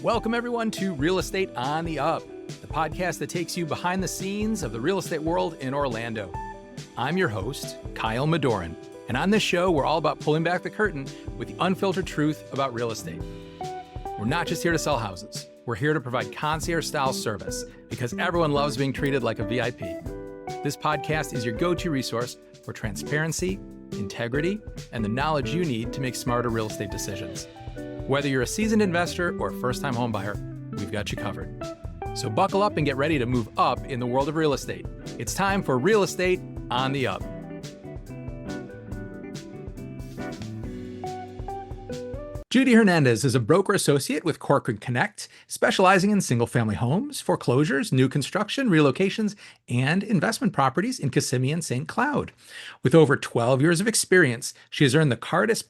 Welcome, everyone, to Real Estate on the Up, the podcast that takes you behind the scenes of the real estate world in Orlando. I'm your host, Kyle Madorin, and on this show, we're all about pulling back the curtain with the unfiltered truth about real estate. We're not just here to sell houses. We're here to provide concierge-style service because everyone loves being treated like a VIP. This podcast is your go-to resource for transparency, integrity, and the knowledge you need to make smarter real estate decisions. Whether you're a seasoned investor or a first-time home buyer, we've got you covered. So buckle up and get ready to move up in the world of real estate. It's time for Real Estate on the Up. Judy Hernandez is a broker associate with Corcoran Connect, specializing in single-family homes, foreclosures, new construction, relocations, and investment properties in Kissimmee and St. Cloud. With over 12 years of experience, she has earned the Cartus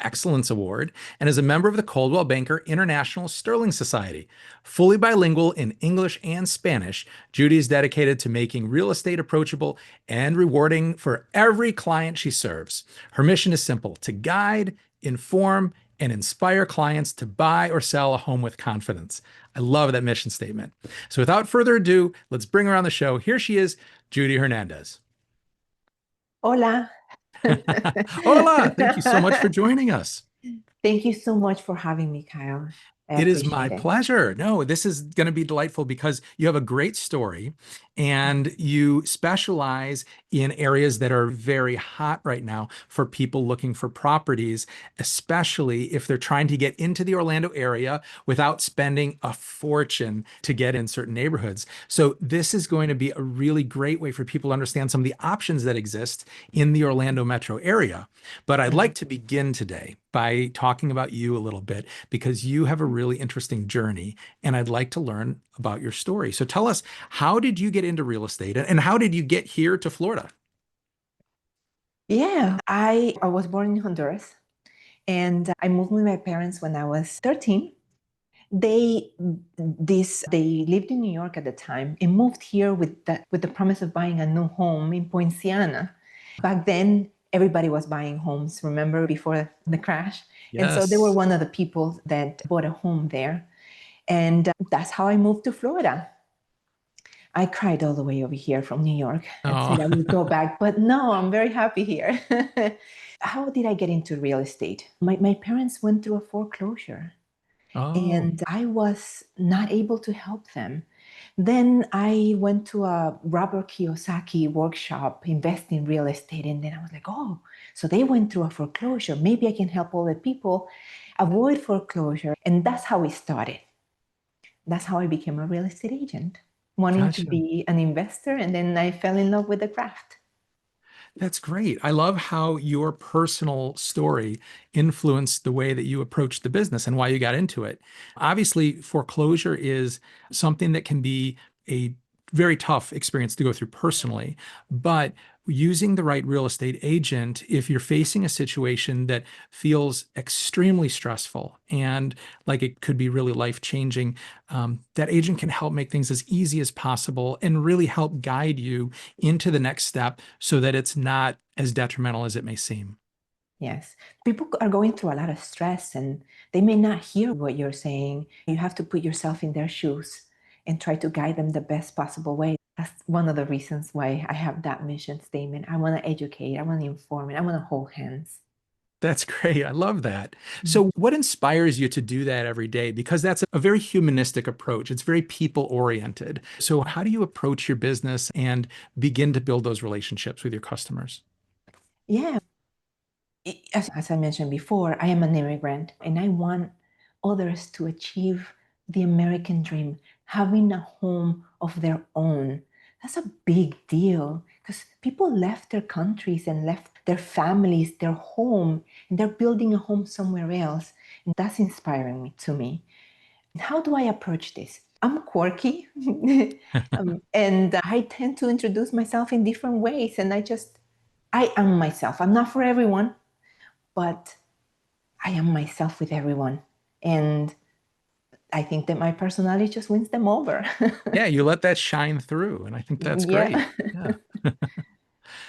Excellence Award and is a member of the Coldwell Banker International Sterling Society. Fully bilingual in English and Spanish, Judy is dedicated to making real estate approachable and rewarding for every client she serves. Her mission is simple: to guide, inform, and inspire clients to buy or sell a home with confidence. I love that mission statement. So without further ado, let's bring her on the show. Here she is, Judy Hernandez. Hola. Hola. Thank you so much for joining us. Thank you so much for having me, Kyle. It is my pleasure. No, this is going to be delightful because you have a great story and you specialize in areas that are very hot right now for people looking for properties, especially if they're trying to get into the Orlando area without spending a fortune to get in certain neighborhoods. So this is going to be a really great way for people to understand some of the options that exist in the Orlando metro area. But I'd like to begin today by talking about you a little bit because you have a really interesting journey and I'd like to learn about your story. So tell us, how did you get into real estate and how did you get here to Florida? Yeah, I was born in Honduras and I moved with my parents when I was 13. They lived in New York at the time and moved here with the promise of buying a new home in Poinciana. Back then, everybody was buying homes, remember, before the crash? Yes. And so they were one of the people that bought a home there. And that's how I moved to Florida. I cried all the way over here from New York and said I would go back, but no, I'm very happy here. How did I get into real estate? My parents went through a foreclosure and I was not able to help them. Then I went to a Robert Kiyosaki workshop, invest in real estate. And then I was like, oh, so they went through a foreclosure. Maybe I can help all the people avoid foreclosure. And that's how it started. That's how I became a real estate agent, wanting to be an investor. And then I fell in love with the craft. That's great. I love how your personal story influenced the way that you approached the business and why you got into it. Obviously, foreclosure is something that can be a very tough experience to go through personally, but using the right real estate agent, if you're facing a situation that feels extremely stressful and like it could be really life-changing, that agent can help make things as easy as possible and really help guide you into the next step so that it's not as detrimental as it may seem. Yes. People are going through a lot of stress and they may not hear what you're saying. You have to put yourself in their shoes and try to guide them the best possible way. That's one of the reasons why I have that mission statement. I want to educate, I want to inform, and I want to hold hands. That's great. I love that. So what inspires you to do that every day? Because that's a very humanistic approach. It's very people-oriented. So how do you approach your business and begin to build those relationships with your customers? Yeah. As I mentioned before, I am an immigrant and I want others to achieve the American dream, having a home of their own. That's a big deal because people left their countries and left their families, their home, and they're building a home somewhere else. And that's inspiring to me. How do I approach this? I'm quirky and I tend to introduce myself in different ways. And I am myself. I'm not for everyone, but I am myself with everyone. And I think that my personality just wins them over. Yeah, you let that shine through. And I think that's great. Yeah.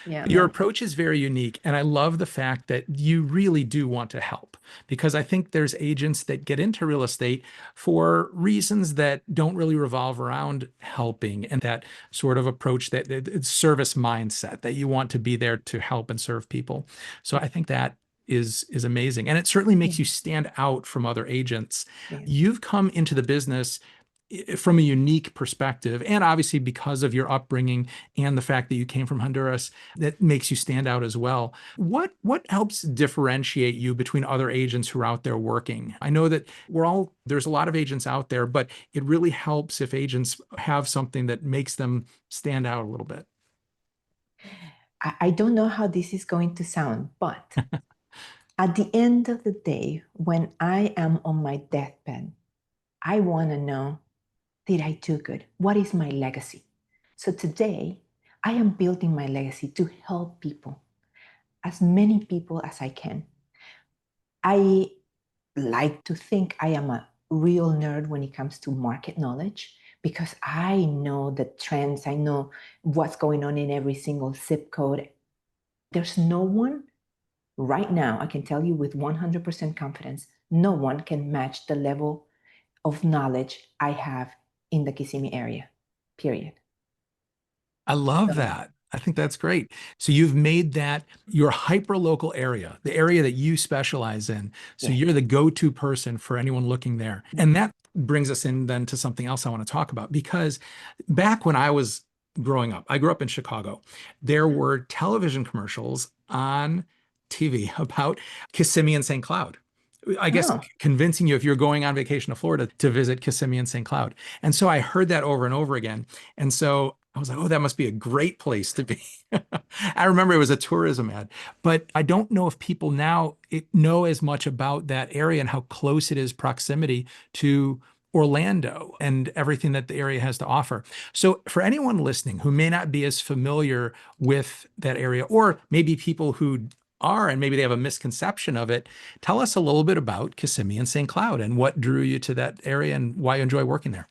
Yeah. Your approach is very unique. And I love the fact that you really do want to help because I think there's agents that get into real estate for reasons that don't really revolve around helping and that sort of approach that service mindset that you want to be there to help and serve people. So I think that is amazing. And it certainly makes Yeah. you stand out from other agents. Yeah. You've come into the business from a unique perspective, and obviously because of your upbringing and the fact that you came from Honduras, that makes you stand out as well. What helps differentiate you between other agents who are out there working? I know that there's a lot of agents out there, but it really helps if agents have something that makes them stand out a little bit. I don't know how this is going to sound, but at the end of the day, when I am on my deathbed, I want to know, did I do good? What is my legacy? So today, I am building my legacy to help people, as many people as I can. I like to think I am a real nerd when it comes to market knowledge because I know the trends, I know what's going on in every single zip code. There's no one right now, I can tell you with 100% confidence, no one can match the level of knowledge I have in the Kissimmee area, period. I love So, that. I think that's great. So you've made that your hyper local area, the area that you specialize in. So yes. you're the go-to person for anyone looking there. And that brings us in then to something else I want to talk about because back when I was growing up, I grew up in Chicago. There were television commercials on TV about Kissimmee and St. Cloud. I guess Oh, convincing you if you're going on vacation to Florida to visit Kissimmee and St. Cloud. And so I heard that over and over again. And so I was like, oh, that must be a great place to be. I remember it was a tourism ad, but I don't know if people now know as much about that area and how close it is proximity to Orlando and everything that the area has to offer. So for anyone listening who may not be as familiar with that area, or maybe people who are and maybe they have a misconception of it, tell us a little bit about Kissimmee and St. Cloud and what drew you to that area and why you enjoy working there.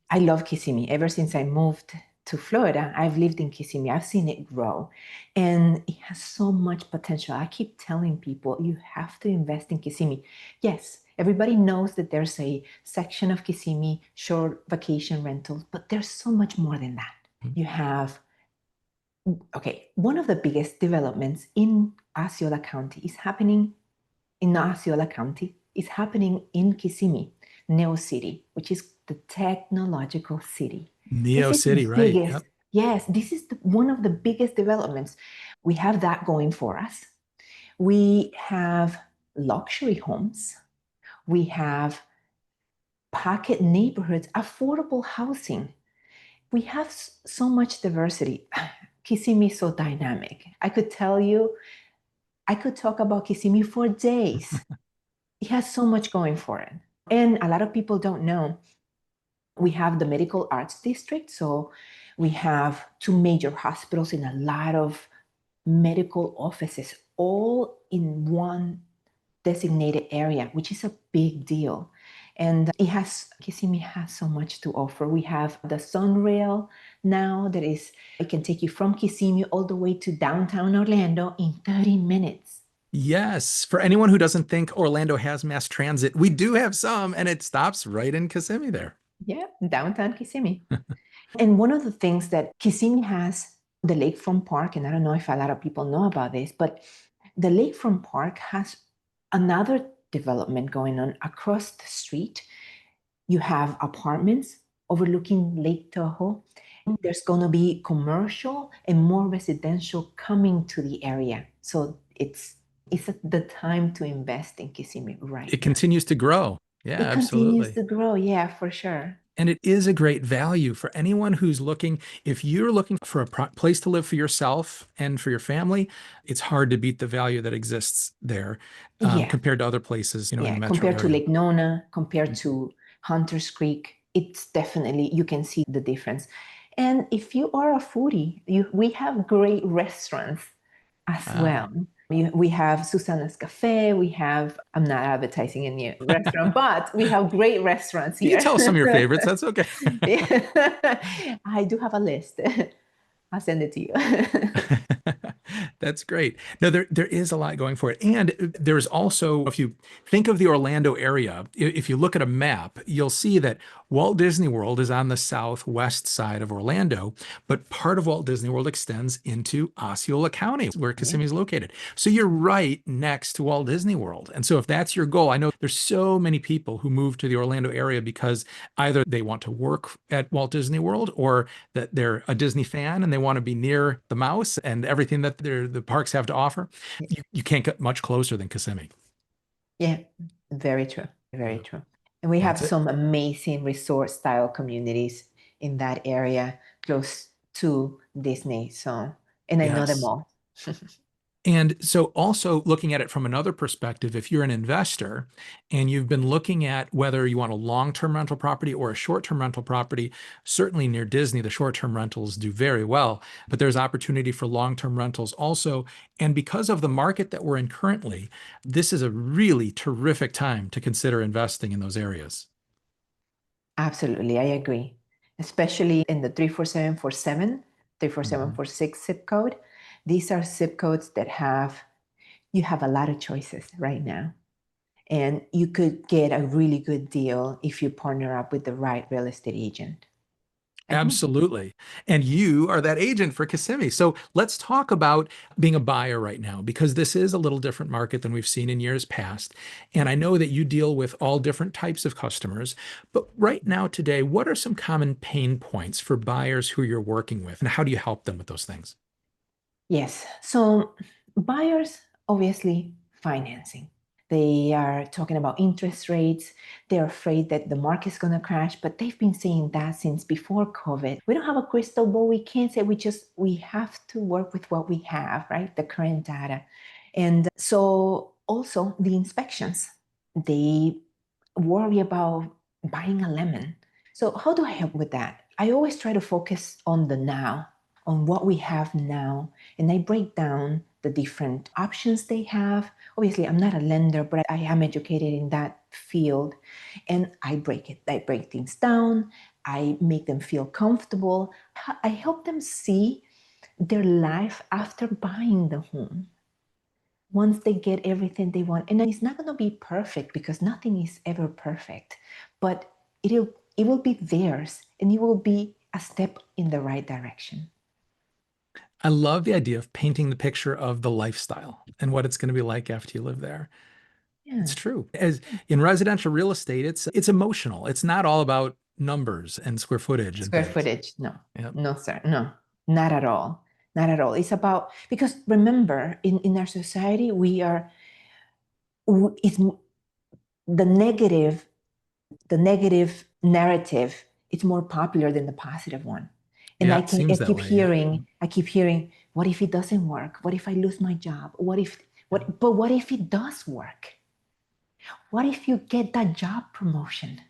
I love Kissimmee. Ever since I moved to Florida, I've lived in Kissimmee. I've seen it grow and it has so much potential. I keep telling people you have to invest in Kissimmee. Yes, everybody knows that there's a section of Kissimmee, short vacation rentals, but there's so much more than that. You have, okay, one of the biggest developments in Osceola County is happening in Osceola County, is happening in Kissimmee, Neo City, which is the technological city. Neo This is the City, right? biggest, Yep. yes, this is one of the biggest developments. We have that going for us. We have luxury homes. We have pocket neighborhoods, affordable housing. We have so much diversity. Kissimmee is so dynamic. I could tell you, I could talk about Kissimmee for days. It has so much going for it. And a lot of people don't know we have the medical arts district. So we have two major hospitals and a lot of medical offices all in one designated area, which is a big deal. And Kissimmee has so much to offer. We have the Sunrail now it can take you from Kissimmee all the way to downtown Orlando in 30 minutes. Yes. For anyone who doesn't think Orlando has mass transit, we do have some, and it stops right in Kissimmee there. Yeah, downtown Kissimmee. And one of the things that Kissimmee has, the Lakefront Park, and I don't know if a lot of people know about this, but the Lakefront Park has another development going on across the street. You have apartments overlooking Lake Tahoe. There's going to be commercial and more residential coming to the area. So it's the time to invest in Kissimmee right It now. continues to grow. Yeah, It continues absolutely. to grow. Yeah, for sure. And it is a great value for anyone who's looking. If you're looking for a place to live for yourself and for your family, it's hard to beat the value that exists there Yeah. compared to other places, in the Yeah, metro compared to area. Lake Nona, compared to Hunters Creek, it's definitely, you can see the difference. And if you are a foodie, we have great restaurants as well. We have Susana's Cafe. I'm not advertising any restaurant, but we have great restaurants You can here. tell us some of your favorites. That's okay. Yeah. I do have a list. I'll send it to you. That's great. No, there is a lot going for it. And there's also, if you think of the Orlando area, if you look at a map, you'll see that Walt Disney World is on the southwest side of Orlando, but part of Walt Disney World extends into Osceola County, where Yeah. Kissimmee is located. So you're right next to Walt Disney World. And so if that's your goal, I know there's so many people who move to the Orlando area because either they want to work at Walt Disney World or that they're a Disney fan and they want to be near the mouse and everything that the parks have to offer. You can't get much closer than Kissimmee. Yeah, very true. Yeah, Very true. And we have that's it. some amazing resort style communities in that area close to Disney. So, and I know them Yes. all. And so, also looking at it from another perspective, if you're an investor and you've been looking at whether you want a long-term rental property or a short-term rental property, certainly near Disney, the short-term rentals do very well, but there's opportunity for long-term rentals also. And because of the market that we're in currently, this is a really terrific time to consider investing in those areas. Absolutely, I agree. Especially in the 34747, Mhm. 34746 zip code. These are zip codes that you have a lot of choices right now. And you could get a really good deal if you partner up with the right real estate agent. Agree. Absolutely. And you are that agent for Kissimmee. So let's talk about being a buyer right now, because this is a little different market than we've seen in years past. And I know that you deal with all different types of customers. But right now, today, what are some common pain points for buyers who you're working with? And how do you help them with those things? Yes. So buyers, obviously, financing. They are talking about interest rates. They're afraid that the market's going to crash, but they've been saying that since before COVID. We don't have a crystal ball. We can't say we have to work with what we have, right? The current data. And so also the inspections, they worry about buying a lemon. So how do I help with that? I always try to focus on the now, on what we have now, and I break down the different options they have. Obviously, I'm not a lender, but I am educated in that field. And I break things down. I make them feel comfortable. I help them see their life after buying the home. Once they get everything they want. And it's not going to be perfect because nothing is ever perfect, but it will be theirs and it will be a step in the right direction. I love the idea of painting the picture of the lifestyle and what it's going to be like after you live there. It's Yeah. true. As in residential real estate, it's emotional. It's not all about numbers and square footage and Square things. footage, no, Yeah. no, sir, no, not at all, not at all. It's about, because remember, in our society, it's the negative, the negative narrative. It's more popular than the positive one. And Yeah, it seems that way. Yeah. I keep hearing, what if it doesn't work? What if I lose my job? But what if it does work? What if you get that job promotion?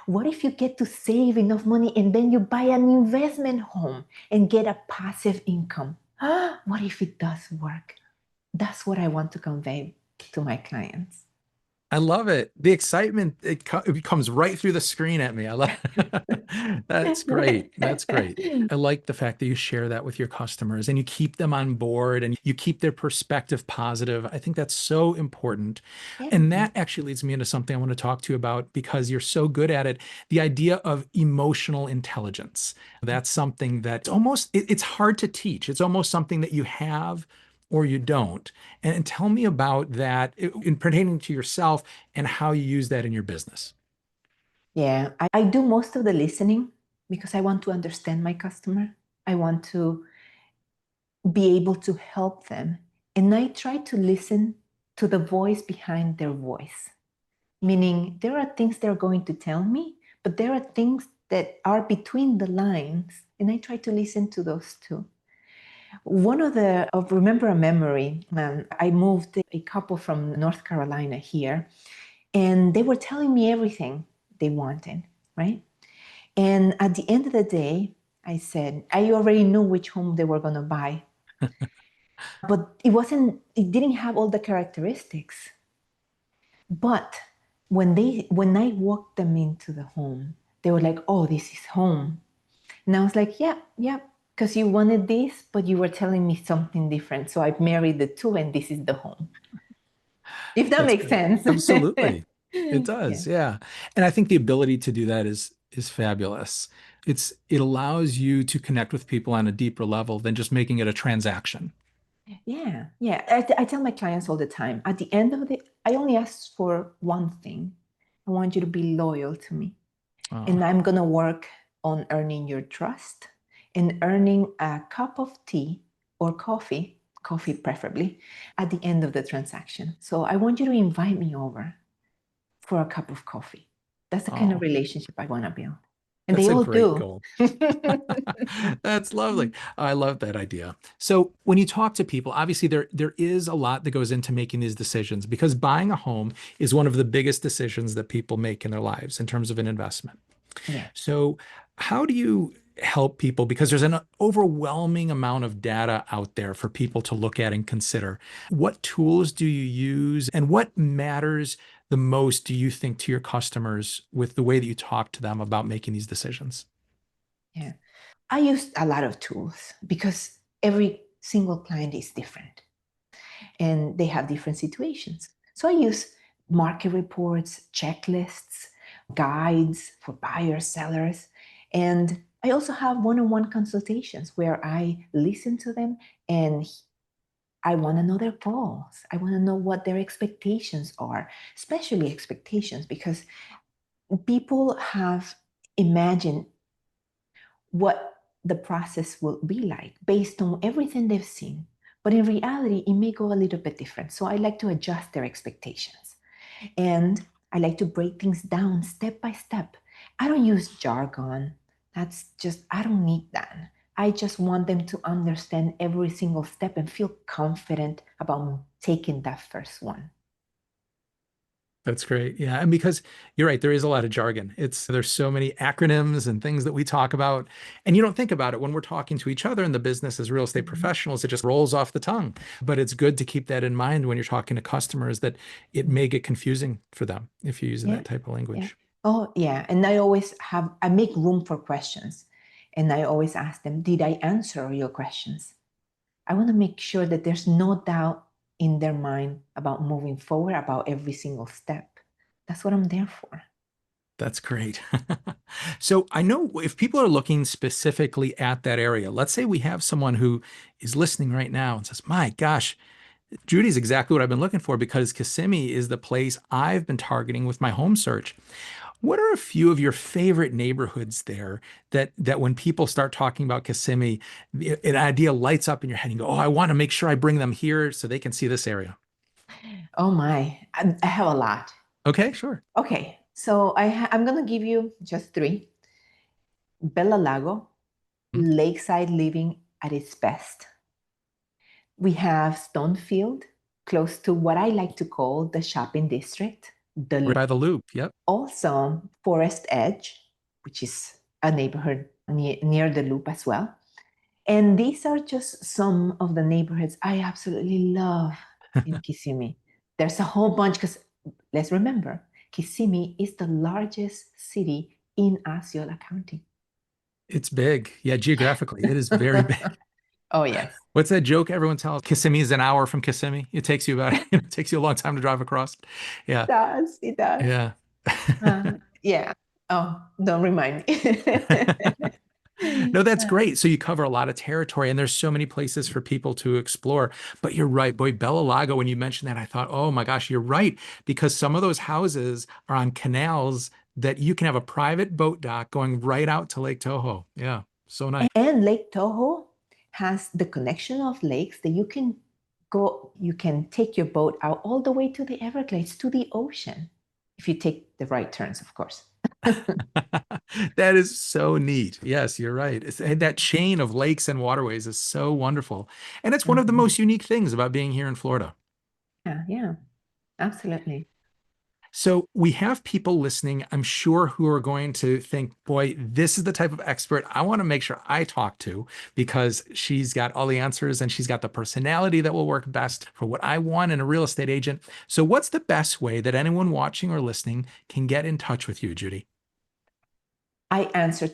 What if you get to save enough money and then you buy an investment home and get a passive income? What if it does work? That's what I want to convey to my clients. I love it. The excitement, it comes right through the screen at me. I love That's great. That's great. I like the fact that you share that with your customers and you keep them on board and you keep their perspective positive. I think that's so important. Yeah. And that actually leads me into something I want to talk to you about because you're so good at it. The idea of emotional intelligence. That's something that's almost, it's hard to teach. It's almost something that you have or you don't. And tell me about that in pertaining to yourself and how you use that in your business. Yeah, I do most of the listening because I want to understand my customer. I want to be able to help them. And I try to listen to the voice behind their voice, meaning there are things they're going to tell me, but there are things that are between the lines. And I try to listen to those too. Of Remember a Memory, I moved a couple from North Carolina here, and they were telling me everything they wanted, right? And at the end of the day, I said, I already knew which home they were going to buy, but it didn't have all the characteristics. But when I walked them into the home, they were like, oh, this is home. And I was like, yeah, yeah. because you wanted this, but you were telling me something different. So I married the two, and this is the home. If that That's makes great. sense. Absolutely. It Yeah. does. Yeah. And I think the ability to do that is fabulous. It allows you to connect with people on a deeper level than just making it a transaction. Yeah. Yeah. I tell my clients all the time, at the end of the, I only ask for one thing. I want you to be loyal to me. Oh, And I'm going to work on earning your trust and earning a cup of tea or coffee preferably, at the end of the transaction. So I want you to invite me over for a cup of coffee. That's the kind of oh, relationship I want to build. And that's they a all great do. goal. That's lovely. I love that idea. So when you talk to people, obviously there is a lot that goes into making these decisions because buying a home is one of the biggest decisions that people make in their lives in terms of an investment. Yeah. So how do you help people? Because there's an overwhelming amount of data out there for people to look at and consider. What tools do you use and what matters the most, do you think, to your customers with the way that you talk to them about making these decisions? Yeah. I use a lot of tools because every single client is different and they have different situations. So I use market reports, checklists, guides for buyers, sellers, and I also have one-on-one consultations where I listen to them and I want to know their goals. I want to know what their expectations are, especially expectations, because people have imagined what the process will be like based on everything they've seen. But in reality, it may go a little bit different. So I like to adjust their expectations. And I like to break things down step by step. I don't use jargon. That's just, I don't need that. I just want them to understand every single step and feel confident about taking that first one. That's great. Yeah. And because you're right, there is a lot of jargon. There's so many acronyms and things that we talk about. And you don't think about it when we're talking to each other in the business as real estate Mhm. professionals, it just rolls off the tongue. But it's good to keep that in mind when you're talking to customers that it may get confusing for them if you're using Yeah. that type of Yeah. language. Oh, yeah. And I make room for questions. And I always ask them, did I answer your questions? I want to make sure that there's no doubt in their mind about moving forward, about every single step. That's what I'm there for. That's great. So I know if people are looking specifically at that area, let's say we have someone who is listening right now and says, my gosh, Judy's exactly what I've been looking for because Kissimmee is the place I've been targeting with my home search. What are a few of your favorite neighborhoods there that when people start talking about Kissimmee, an idea lights up in your head and you go, oh, I want to make sure I bring them here so they can see this area. Oh my, I have a lot. Okay, sure. Okay, so I'm going to give you just three. Bella Lago, Hmm. lakeside living at its best. We have Stonefield, close to what I like to call the shopping district. Right by the loop. Yep. Also Forest Edge, which is a neighborhood near the loop as well. And these are just some of the neighborhoods I absolutely love in Kissimmee. There's a whole bunch because let's remember, Kissimmee is the largest city in Osceola County. It's big. Yeah, geographically, it is very big. Oh, yes. What's that joke everyone tells? Kissimmee is an hour from Kissimmee. It takes you about, it takes you a long time to drive across. It Yeah. does. It does. Yeah. Yeah. Oh, don't remind me. No, that's great. So you cover a lot of territory and there's so many places for people to explore. But you're right. Boy, Bella Lago, when you mentioned that, I thought, oh my gosh, you're right. Because some of those houses are on canals that you can have a private boat dock going right out to Lake Toho. Yeah. So nice. And Lake Toho has the connection of lakes that you can take your boat out all the way to the Everglades, to the ocean, if you take the right turns, of course. That is so neat. Yes, you're right. That chain of lakes and waterways is so wonderful. And it's one of the Mhm. most unique things about being here in Florida. Yeah, yeah, absolutely. So we have people listening, I'm sure, who are going to think, boy, this is the type of expert I want to make sure I talk to because she's got all the answers and she's got the personality that will work best for what I want in a real estate agent. So what's the best way that anyone watching or listening can get in touch with you, Judy? I answer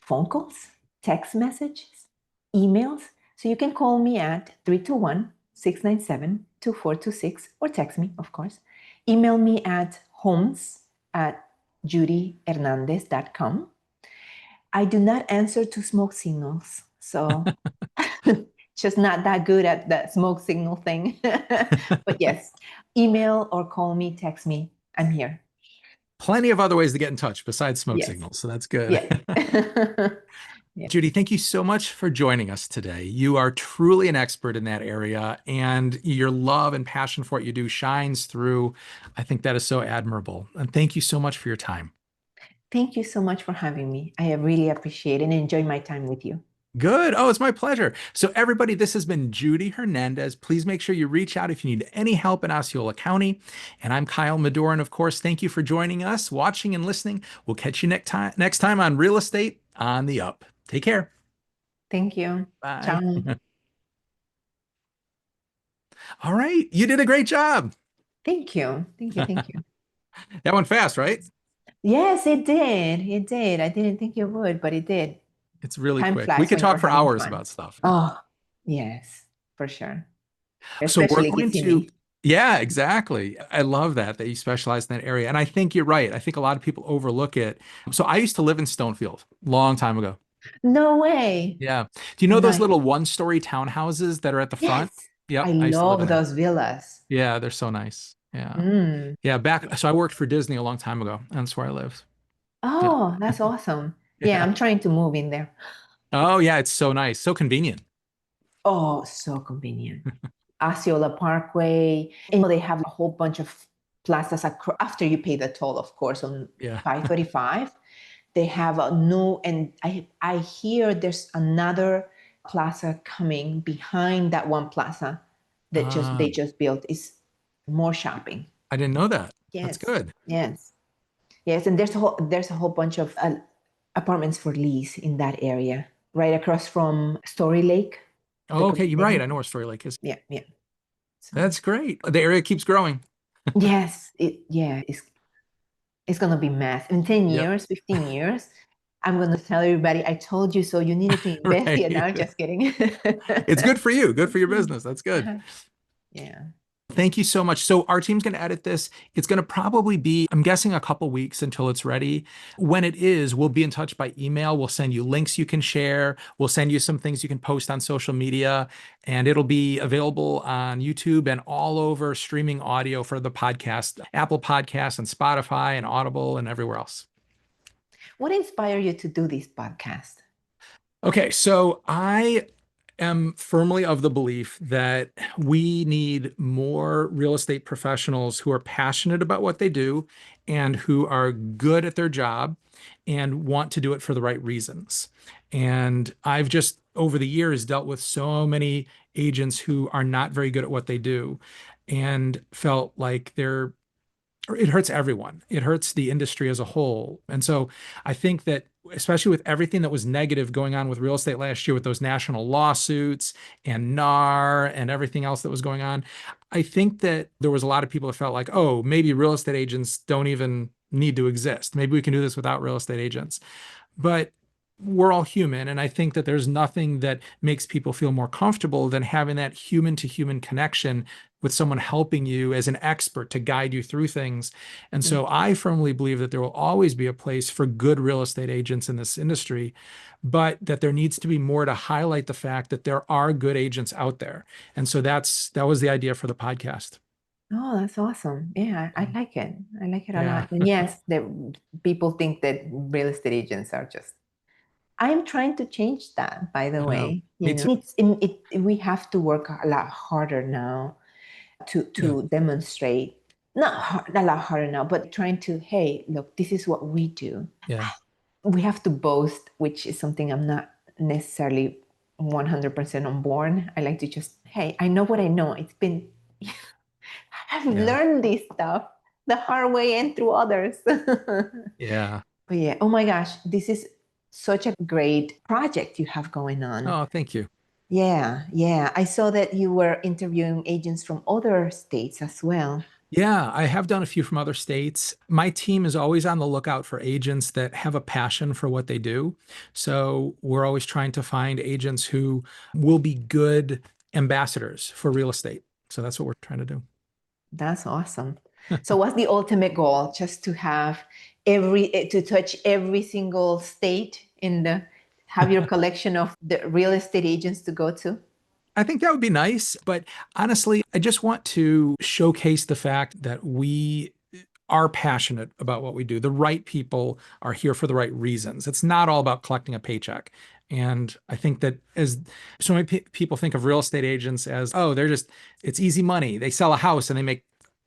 phone calls, text messages, emails. So you can call me at 321-697-2426 or text me, of course. Email me at homes@judyhernandez.com. I do not answer to smoke signals. So just not that good at that smoke signal thing. But yes, email or call me, text me. I'm here. Plenty of other ways to get in touch besides smoke Yes. signals. So that's good. Yes. Yeah. Judy, thank you so much for joining us today. You are truly an expert in that area, and your love and passion for what you do shines through. I think that is so admirable. And thank you so much for your time. Thank you so much for having me. I really appreciate it and enjoy my time with you. Good. Oh, it's my pleasure. So, everybody, this has been Judy Hernandez. Please make sure you reach out if you need any help in Osceola County. And I'm Kyle Madorin, of course. Thank you for joining us, watching, and listening. We'll catch you next time on Real Estate on the Up. Take care. Thank you. Bye. Ciao. All right. You did a great job. Thank you. Thank you. Thank you. That went fast, right? Yes, it did. It did. I didn't think it would, but it did. It's really Time quick. We flies could when talk you're for having hours fun. about stuff. Oh, yes, for sure. So we're Especially going to, Kissimmee. yeah, exactly. I love that you specialize in that area. And I think you're right. I think a lot of people overlook it. So I used to live in Stonefield long time ago. No way. Yeah. Do you know those Nice. little one-story townhouses that are at the front? Yes. I Yep. I used to live in love there. those villas. Yeah, they're so nice. Yeah. Mm. Yeah. So I worked for Disney a long time ago. That's where I lived. Yeah. Oh, that's awesome. Yeah, Yeah. I'm trying to move in there. Oh, yeah. It's so nice. So convenient. Oh, so convenient. Osceola Parkway. And they have a whole bunch of plazas after you pay the toll, of course, on Yeah. 535. They have a new, and I hear there's another plaza coming behind that one plaza that Uh, they just built. Is more shopping. I didn't know that. That's Yes, good. yes, yes. And there's a whole bunch of apartments for lease in that area, right across from Story Lake, the Oh, okay. You're right. casino. I know where Story Lake is. Yeah, yeah. So That's great. The area keeps growing. yes, it's gonna be massive. In 10 Yep. years, 15 years, I'm gonna tell everybody, I told you so, you needed to invest here. Right. Now, just kidding. It's good for you. Good for your business. That's good. Yeah. Thank you so much. So our team's going to edit this. It's going to probably be, I'm guessing, a couple weeks until it's ready. When it is, we'll be in touch by email. We'll send you links you can share. We'll send you some things you can post on social media, and it'll be available on YouTube and all over streaming audio for the podcast, Apple Podcasts and Spotify and Audible and everywhere else. What inspired you to do this podcast? Okay, so I am firmly of the belief that we need more real estate professionals who are passionate about what they do and who are good at their job and want to do it for the right reasons. And I've just over the years dealt with so many agents who are not very good at what they do and felt like it hurts everyone. It hurts the industry as a whole. And so I think that, especially with everything that was negative going on with real estate last year, with those national lawsuits and NAR and everything else that was going on, I think that there was a lot of people that felt like, oh, maybe real estate agents don't even need to exist. Maybe we can do this without real estate agents. But we're all human. And I think that there's nothing that makes people feel more comfortable than having that human to human connection with someone helping you as an expert to guide you through things. And so I firmly believe that there will always be a place for good real estate agents in this industry, but that there needs to be more to highlight the fact that there are good agents out there. And so that was the idea for the podcast. Oh, that's awesome. Yeah, I like it. I like it a Yeah. lot. And yes, people think that real estate agents are just. I'm trying to change that, by the I know. way. Me too. We have to work a lot harder now to Yeah. demonstrate, not a lot harder now, but trying to, hey, look, this is what we do. Yeah. We have to boast, which is something I'm not necessarily 100% on board. I like to just, hey, I know what I know. It's been, I've learned this stuff the hard way and through others. Yeah. But yeah, oh my gosh, this is such a great project you have going on. Oh, thank you. Yeah, yeah. I saw that you were interviewing agents from other states as well. Yeah, I have done a few from other states. My team is always on the lookout for agents that have a passion for what they do. So we're always trying to find agents who will be good ambassadors for real estate. So that's what we're trying to do. That's awesome. So what's the ultimate goal? Just to have to touch every single state have your collection of the real estate agents to go to? I think that would be nice, but honestly, I just want to showcase the fact that we are passionate about what we do. The right people are here for the right reasons. It's not all about collecting a paycheck. And I think that as so many people think of real estate agents as, oh, it's easy money. They sell a house and they make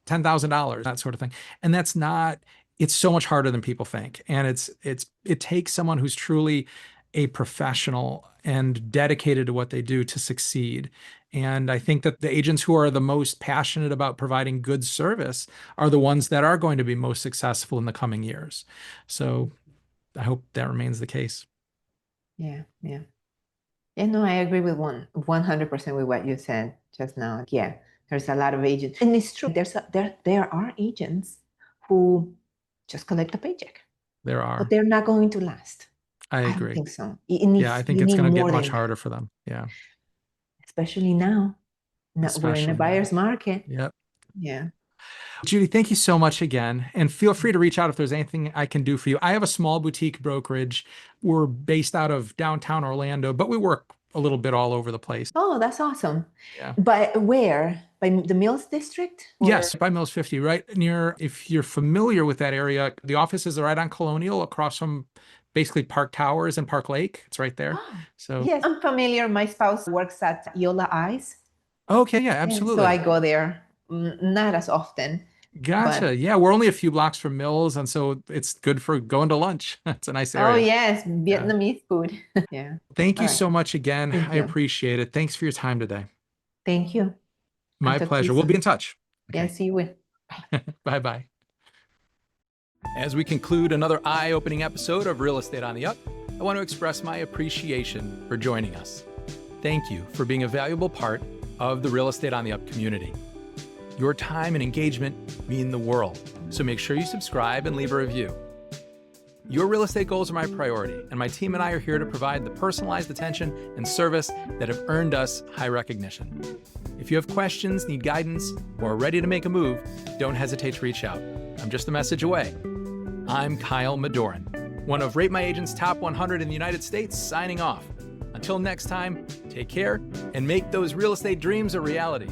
$10,000, that sort of thing. And that's not, it's so much harder than people think. And it takes someone who's truly a professional and dedicated to what they do to succeed. And I think that the agents who are the most passionate about providing good service are the ones that are going to be most successful in the coming years. So I hope that remains the case. Yeah, yeah. Yeah, no, I agree with 100% with what you said just now. Yeah, there's a lot of agents. And it's true, there are agents who just collect a paycheck. There are. But they're not going to last. I I agree. don't think so. Yeah, I think it's going to get much harder for them. Yeah. Especially now. We're in a buyer's market. Yep. Yeah. Judy, thank you so much again. And feel free to reach out if there's anything I can do for you. I have a small boutique brokerage. We're based out of downtown Orlando, but we work a little bit all over the place. Oh, that's awesome. Yeah. But where? By the Mills District? Yes, by Mills 50, right near, if you're familiar with that area, the offices are right on Colonial across from basically Park Towers and Park Lake. It's right there. Oh, So yes, I'm familiar. My spouse works at Yola Eyes. Okay, yeah, absolutely. So I go there, not as often. Gotcha. Yeah, we're only a few blocks from Mills, and so it's good for going to lunch. It's a nice area. Oh, yes, Vietnamese food. Yeah. Thank you so much again. Thank I you. appreciate it. Thanks for your time today. Thank you. My pleasure. We'll be in touch. Yeah, see you. Bye-bye. As we conclude another eye-opening episode of Real Estate on the Up, I want to express my appreciation for joining us. Thank you for being a valuable part of the Real Estate on the Up community. Your time and engagement mean the world, so make sure you subscribe and leave a review. Your real estate goals are my priority, and my team and I are here to provide the personalized attention and service that have earned us high recognition. If you have questions, need guidance, or are ready to make a move, don't hesitate to reach out. I'm just a message away. I'm Kyle Madorin, one of Rate My Agent's top 100 in the United States, signing off. Until next time, take care and make those real estate dreams a reality.